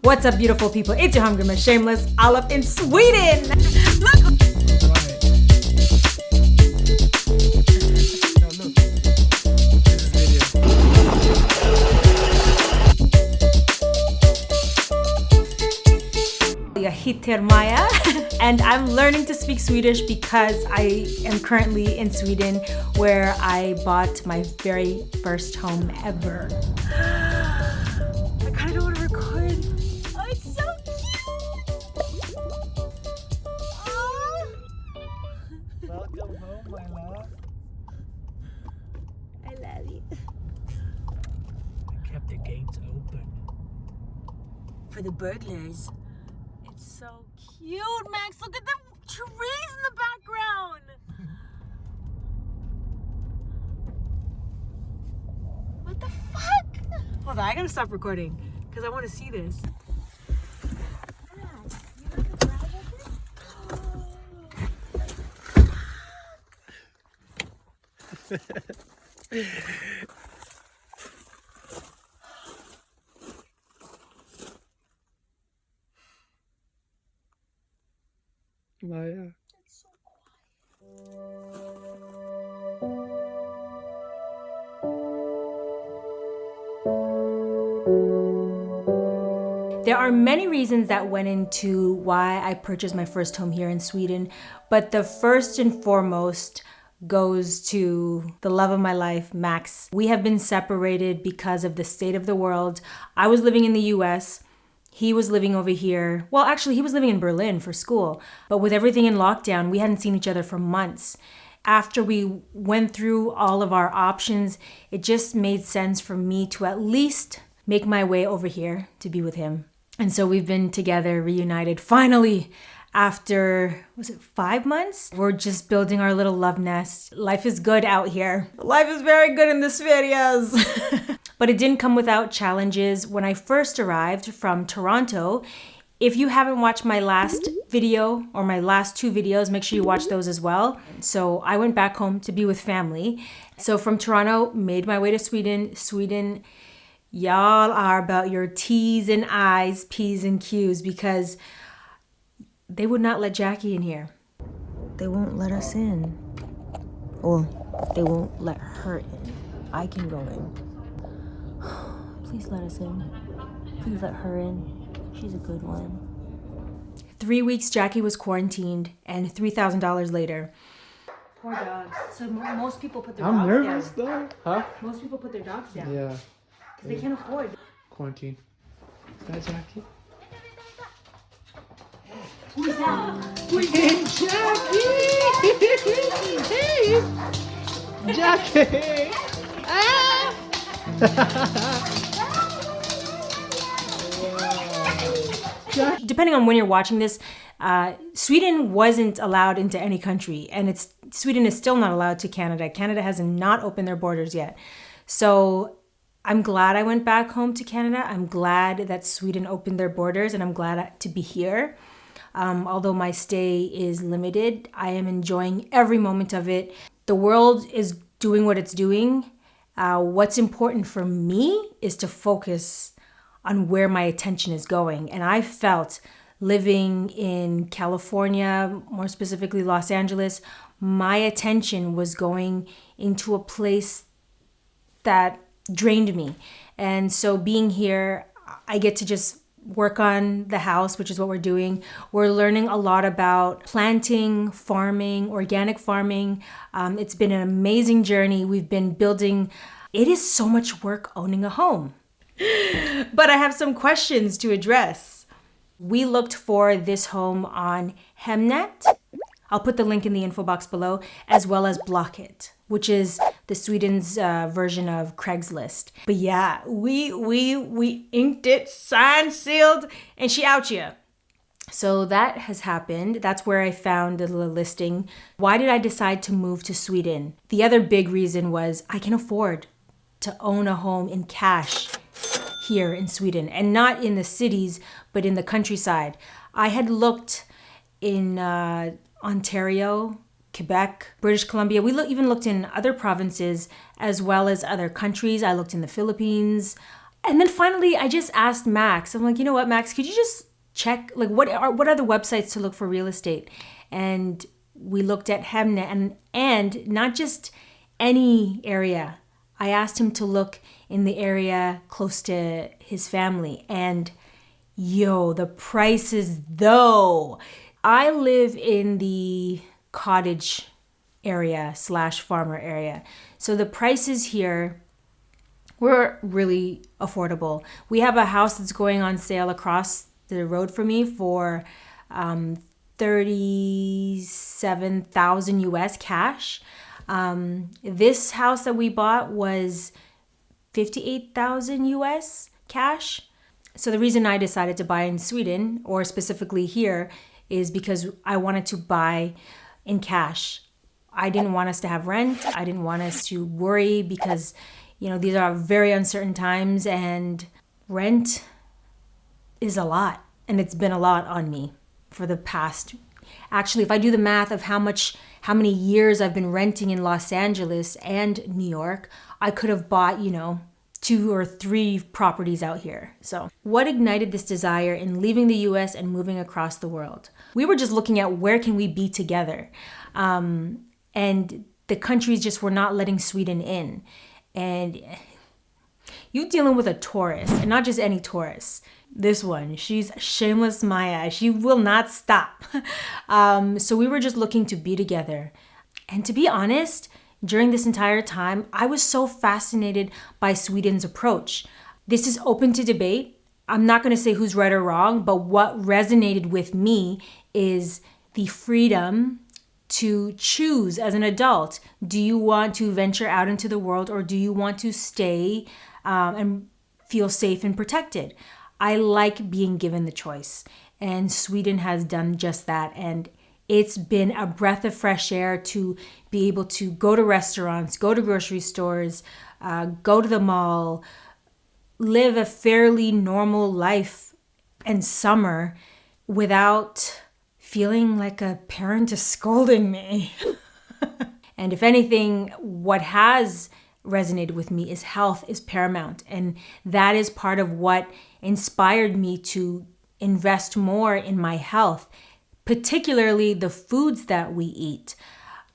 What's up, beautiful people? It's your hungry man, Shameless, all up in Sweden. Look. Jag heter Maya and I'm learning to speak Swedish because I am currently in Sweden where I bought my very first home ever. I kind of don't want to record. Oh, it's so cute! Oh. Welcome home, my love. I love you. I kept the gates open. For the burglars. It's so cute, Max. Look at the trees in the background. What the fuck? Hold on, I gotta stop recording because I want to see this. Maya. It's so quiet. There are many reasons that went into why I purchased my first home here in Sweden, but the first and foremost goes to the love of my life, Max. We have been separated because of the state of the world. I was living in the US. He was living over here. Well, actually, he was living in Berlin for school. But with everything in lockdown, we hadn't seen each other for months. After we went through all of our options, it just made sense for me to at least make my way over here to be with him. And so we've been together, reunited, finally, after, was it 5 months? We're just building our little love nest. Life is good out here. Life is very good in this videos. But it didn't come without challenges. When I first arrived from Toronto, if you haven't watched my last video or my last 2 videos, make sure you watch those as well. So I went back home to be with family. So from Toronto, made my way to Sweden. Sweden, y'all are about your T's and I's, P's and Q's, because they would not let Jackie in here. They won't let us in. Well, they won't let her in. I can go in. Please let us in. Please let her in. She's a good one. 3 weeks Jackie was quarantined, and $3,000 later. Poor dog. So most people put their dogs down. I'm nervous though. Huh? Most people put their dogs down. Yeah. Because they can't afford. Quarantine. Is that Jackie? Who's that? Hey, Jackie! Hey! Jackie! Ah! Depending on when you're watching this, Sweden wasn't allowed into any country, and Sweden is still not allowed to Canada. Canada has not opened their borders yet. So I'm glad I went back home to Canada. I'm glad that Sweden opened their borders, and I'm glad to be here. Although my stay is limited, I am enjoying every moment of it. The world is doing what it's doing. What's important for me is to focus on where my attention is going. And I felt living in California, more specifically Los Angeles, my attention was going into a place that drained me. And so being here, I get to just work on the house, which is what we're doing. We're learning a lot about planting, farming, organic farming. It's been an amazing journey. We've been building. It is so much work owning a home. But I have some questions to address. We looked for this home on Hemnet. I'll put the link in the info box below, as well as Blocket, which is the Sweden's version of Craigslist. But yeah, we inked it, signed, sealed, and she out ya. So that has happened. That's where I found the listing. Why did I decide to move to Sweden? The other big reason was I can afford to own a home in cash here in Sweden, and not in the cities, but in the countryside. I had looked in Ontario, Quebec, British Columbia. We even looked in other provinces as well as other countries. I looked in the Philippines. And then finally, I just asked Max. I'm like, you know what, Max, could you just check, like, what are the websites to look for real estate? And we looked at Hemnet, and not just any area. I asked him to look in the area close to his family. And yo, the prices though. I live in the cottage area / farmer area. So the prices here were really affordable. We have a house that's going on sale across the road from me for 37,000 US cash. This house that we bought was 58,000 US cash. So the reason I decided to buy in Sweden, or specifically here, is because I wanted to buy in cash. I didn't want us to have rent. I didn't want us to worry because, these are very uncertain times, and rent is a lot. And it's been a lot on me for the past, actually, if I do the math of how many years I've been renting in Los Angeles and New York, I could have bought, 2 or 3 properties out here. So what ignited this desire in leaving the US and moving across the world? We were just looking at where can we be together. And the countries just were not letting Sweden in. And you dealing with a Taurus, and not just any Taurus. This one, she's Shameless Maya. She will not stop. So we were just looking to be together. And to be honest, during this entire time, I was so fascinated by Sweden's approach. This is open to debate. I'm not going to say who's right or wrong, but what resonated with me is the freedom to choose as an adult. Do you want to venture out into the world, or do you want to stay and feel safe and protected? I like being given the choice, and Sweden has done just that. And it's been a breath of fresh air to be able to go to restaurants, go to grocery stores, go to the mall, live a fairly normal life and summer without feeling like a parent is scolding me. And if anything, what has resonated with me is health is paramount. And that is part of what inspired me to invest more in my health, particularly the foods that we eat.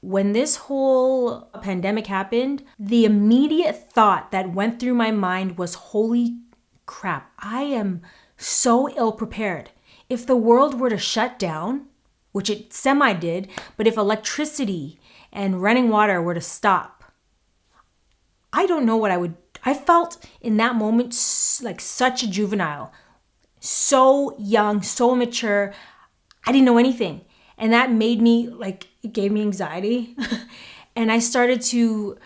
When this whole pandemic happened, the immediate thought that went through my mind was, holy crap, I am so ill prepared. If the world were to shut down, which it semi did, but if electricity and running water were to stop, I don't know what I felt in that moment like such a juvenile, so young, so immature. I didn't know anything. And that made me, it gave me anxiety. And I started to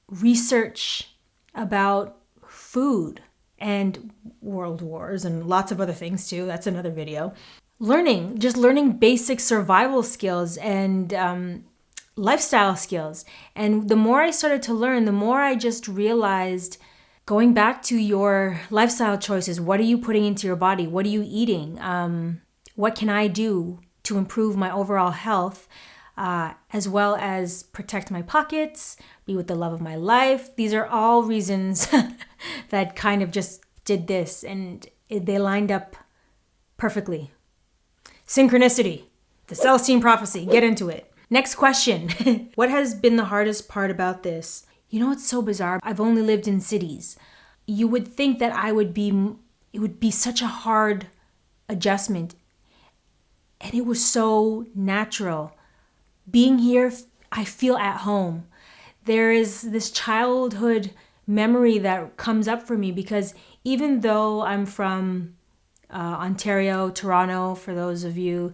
research about food and world wars and lots of other things too. That's another video. Learning basic survival skills and lifestyle skills. And the more I started to learn, the more I just realized, going back to your lifestyle choices, what are you putting into your body? What are you eating? What can I do to improve my overall health, as well as protect my pockets, be with the love of my life? These are all reasons that kind of just did this, and they lined up perfectly. Synchronicity, the Celestine prophecy, get into it. Next question. What has been the hardest part about this? It's so bizarre. I've only lived in cities. You would think that it would be such a hard adjustment. And it was so natural. Being here, I feel at home. There is this childhood memory that comes up for me, because even though I'm from Ontario, Toronto, for those of you,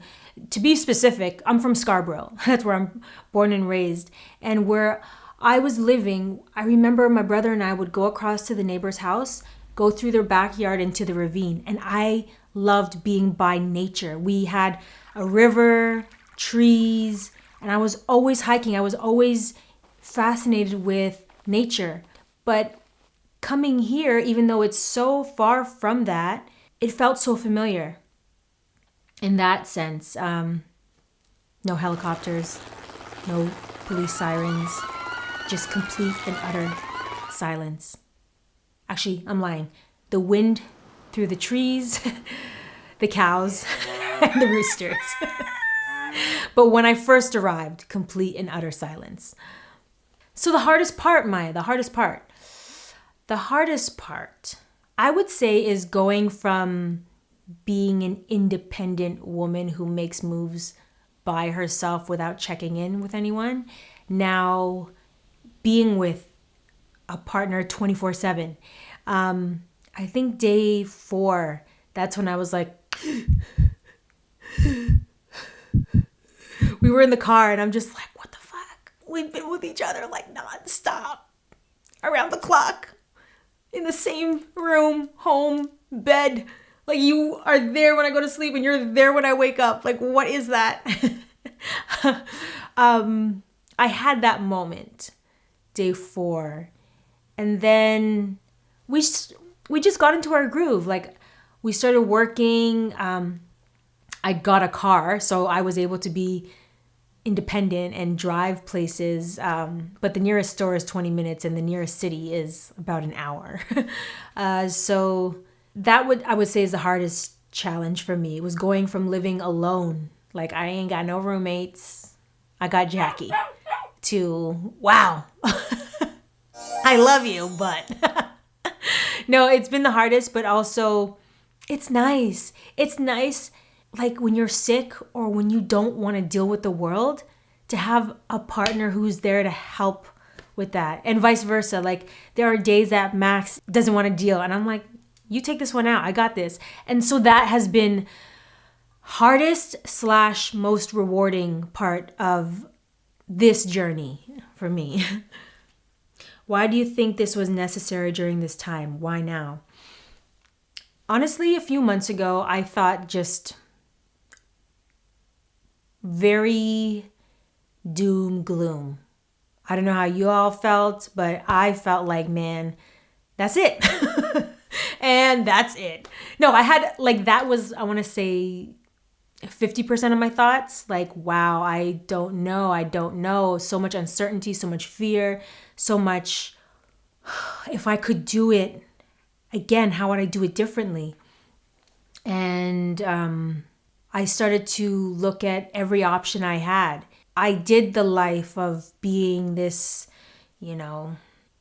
to be specific, I'm from Scarborough. That's where I'm born and raised. And where I was living, I remember my brother and I would go across to the neighbor's house, go through their backyard into the ravine. And I loved being by nature. We had a river, trees, and I was always hiking. I was always fascinated with nature. But coming here, even though it's so far from that, it felt so familiar in that sense. No helicopters, no police sirens, just complete and utter silence. Actually, I'm lying. the wind through the trees, the cows, and the roosters. But when I first arrived, complete and utter silence. So the hardest part, Maya, the hardest part, I would say, is going from being an independent woman who makes moves by herself without checking in with anyone, now being with a partner 24/7. I think day 4, that's when I was like, we were in the car and I'm just like, what the fuck? We've been with each other like nonstop, around the clock, in the same room, home, bed. Like, you are there when I go to sleep and you're there when I wake up. Like, what is that? I had that moment day 4. And then we just got into our groove. Like, we started working. I got a car, so I was able to be independent and drive places. But the nearest store is 20 minutes and the nearest city is about an hour. So that I would say is the hardest challenge for me. It was going from living alone, like I ain't got no roommates, I got Jackie, to wow, I love you, but no, it's been the hardest, but also it's nice. It's nice, like when you're sick or when you don't want to deal with the world, to have a partner who's there to help with that, and vice versa. Like, there are days that Max doesn't want to deal, and I'm like, you take this one out, I got this. And so that has been hardest / most rewarding part of this journey for me. Why do you think this was necessary during this time? Why now? Honestly, a few months ago, I thought just very doom gloom. I don't know how you all felt, but I felt like, man, that's it. And that's it. No, I had, like, that was, I want to say, 50% of my thoughts. Like, wow, I don't know. So much uncertainty, so much fear, so much, if I could do it again, how would I do it differently? And I started to look at every option I had. I did the life of being this,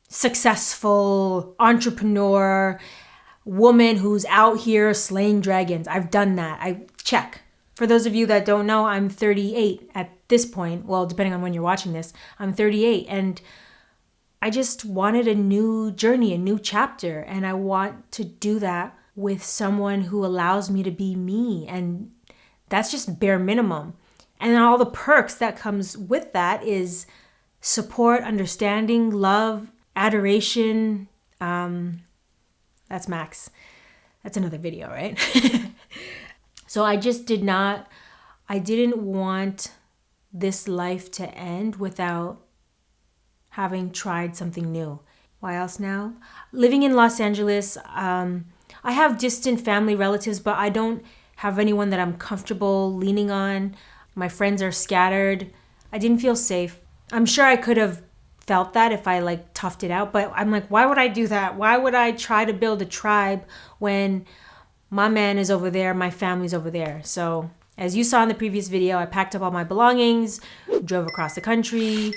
successful entrepreneur woman who's out here slaying dragons. I've done that. I check. For those of you that don't know, I'm 38 at this point. Well, depending on when you're watching this, I'm 38. And I just wanted a new journey, a new chapter. And I want to do that with someone who allows me to be me. And that's just bare minimum. And all the perks that comes with that is support, understanding, love, adoration. That's Max. That's another video, right? So I just I didn't want this life to end without having tried something new. Why else now? Living in Los Angeles, I have distant family relatives, but I don't have anyone that I'm comfortable leaning on. My friends are scattered. I didn't feel safe. I'm sure I could have felt that if I toughed it out, but I'm like, why would I do that? Why would I try to build a tribe when my man is over there, my family's over there? So as you saw in the previous video, I packed up all my belongings, drove across the country,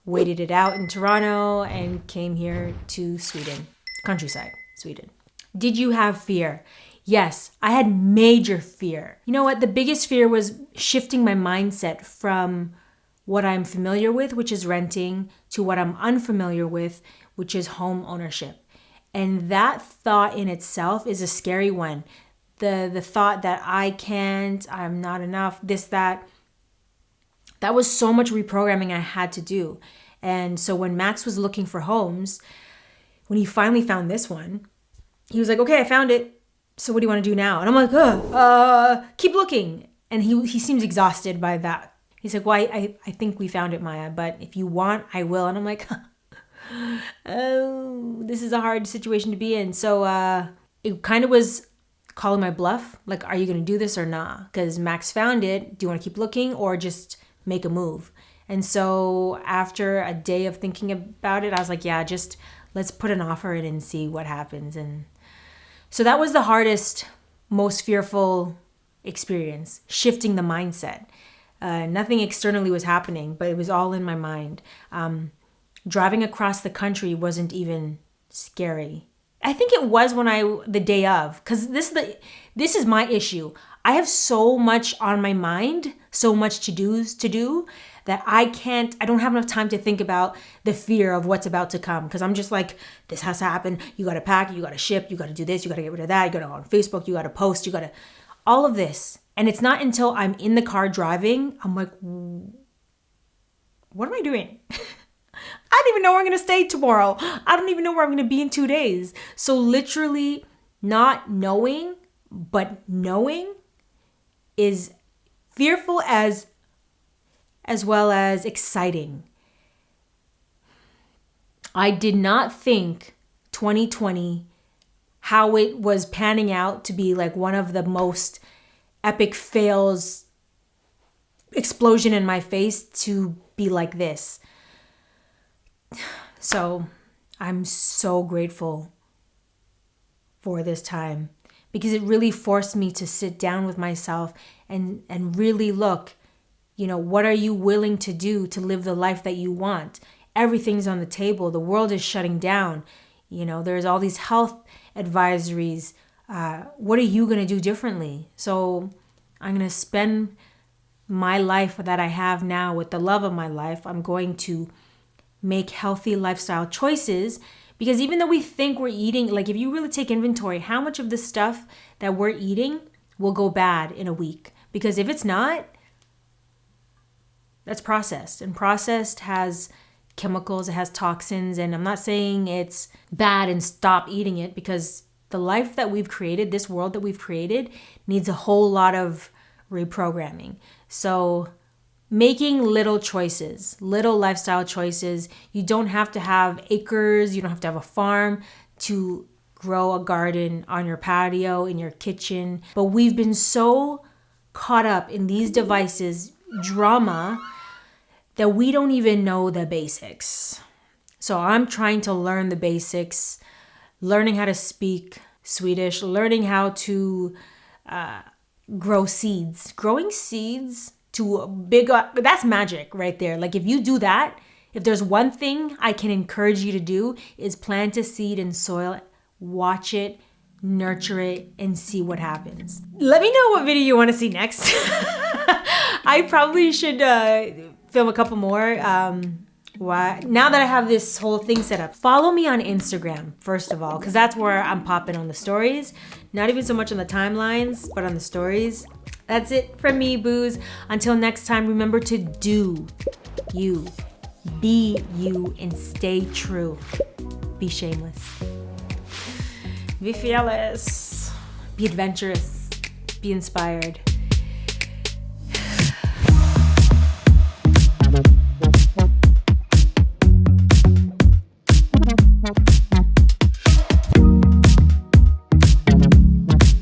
waited it out in Toronto, and came here to Sweden, countryside, Sweden. Did you have fear? Yes, I had major fear. You know what? The biggest fear was shifting my mindset from what I'm familiar with, which is renting, to what I'm unfamiliar with, which is home ownership. And that thought in itself is a scary one. The thought that I can't, I'm not enough, this, that. That was so much reprogramming I had to do. And so when Max was looking for homes, when he finally found this one, he was like, okay, I found it. So what do you want to do now? And I'm like, keep looking. And he seems exhausted by that. He's like, well, I think we found it, Maya, but if you want, I will. And I'm like, oh, this is a hard situation to be in. So it kind of was calling my bluff. Like, are you going to do this or not? Because Max found it. Do you want to keep looking or just make a move? And so after a day of thinking about it, I was like, yeah, just let's put an offer in and see what happens. And so that was the hardest, most fearful experience, shifting the mindset. Nothing externally was happening, but it was all in my mind. Driving across the country wasn't even scary. I think it was the day of, because this is my issue. I have so much on my mind, so much to do that I don't have enough time to think about the fear of what's about to come. Because I'm just like, this has to happen. You got to pack, you got to ship, you got to do this, you got to get rid of that. You got to go on Facebook, you got to post, you got to, all of this. And it's not until I'm in the car driving, I'm like, what am I doing? I don't even know where I'm going to stay tomorrow. I don't even know where I'm going to be in 2 days. So literally not knowing, but knowing is fearful as well as exciting. I did not think 2020, how it was panning out to be like one of the most epic fails, explosion in my face, to be like this. So I'm so grateful for this time, because it really forced me to sit down with myself and really look, what are you willing to do to live the life that you want? Everything's on the table. The world is shutting down. There's all these health advisories. What are you going to do differently? So I'm going to spend my life that I have now with the love of my life. I'm going to make healthy lifestyle choices, because even though we think we're eating, like if you really take inventory, how much of the stuff that we're eating will go bad in a week? Because if it's not, that's processed, and processed has chemicals, it has toxins. And I'm not saying it's bad and stop eating it, because the life that we've created, this world that we've created, needs a whole lot of reprogramming. So making little choices, little lifestyle choices. You don't have to have acres, you don't have to have a farm to grow a garden on your patio, in your kitchen. But we've been so caught up in these devices, drama, that we don't even know the basics. So I'm trying to learn the basics, learning how to speak Swedish, learning how to grow seeds. Growing seeds to that's magic right there. Like if you do that, if there's one thing I can encourage you to do, is plant a seed in soil, watch it, nurture it, and see what happens. Let me know what video you want to see next. I probably should film a couple more. Now that I have this whole thing set up, follow me on Instagram, first of all, because that's where I'm popping on the stories. Not even so much on the timelines, but on the stories. That's it from me, boos. Until next time, remember to do you, be you, and stay true. Be shameless. Be fearless. Be adventurous. Be inspired.